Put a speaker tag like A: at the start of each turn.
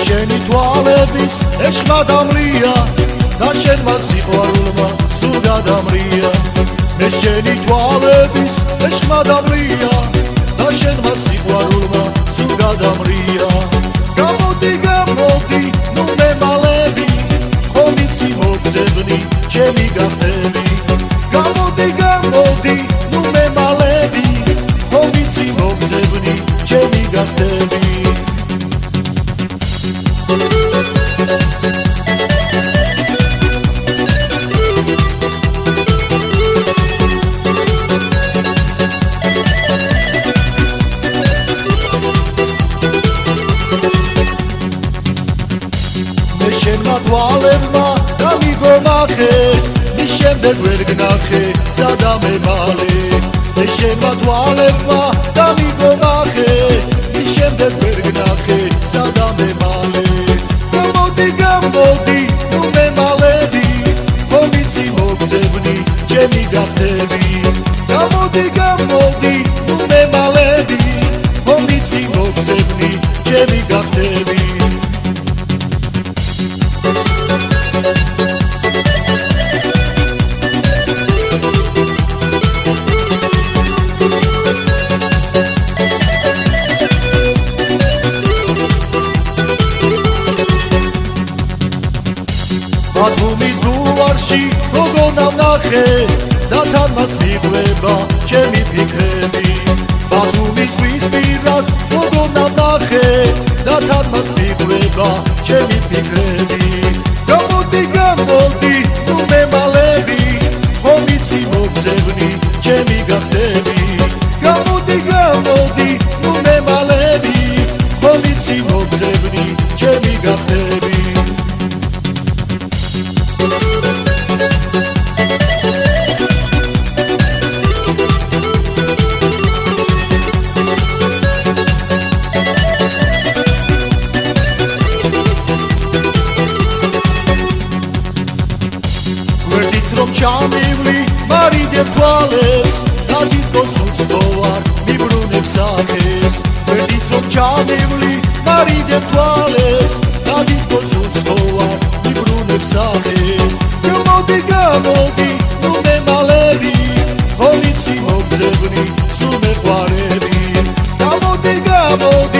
A: შენი თვალების ეშხმა დამრია და შენმა სიყვარულმა სულ გადამრია მე შენი თვალების ეშხმა დამრია და შენმა სიყვარულმა სულ გადამრია გამოდი გამოდი ნუ მე მალები ხომ იცი მოგძებნი ჩემი გახდები გამოდი გამოდი ნუ მე მალები ხომ იცი მოგძებნი ჩემი გახდები შენმა თვალებმა დამიგონახე მის შემდეგ ვერ გნახე სადა მე მალე მე შენმა თვალებმა დამიგონახე მის შემდეგ ვერ გნახე სადა მე მალე გამოდი გამოდი ნუ მე მალები ხომ იცი მოგძებნი ჩემი გახდები გამოდი გამოდი ნუ მე მალები ხომ იცი მოგძებნი ჩემი გახდები ბათუმის ბულვარში გოგონა ვნახე და თან მას მიყვება ჩემი ფიქრები ბათუმის ზღვის პირას გოგონა ვნახე და თან მას მიყვება ჩემი ფიქრები გამოდი გამოდი ნუ მე მალები ხომ იცი მოგძებნი ჩემი გახდები გამოდი გამოდი ნუ მე მალები ხომ იცი მოგძებნი ჩემი გახდები რომ ჩამივლი მარიდებ თვალებს და თვითონ უცხო ვარ მიბრუნებ სახეს ვერდით რომ ჩამივლი მარიდებ თვალებს და თვითონ უცხო ვარ მიბრუნებ სახეს გამოდი გამოდი ნუ მე მალები ხომ იცი მოგძებნი სულ მეყვარები გამოდი გამოდი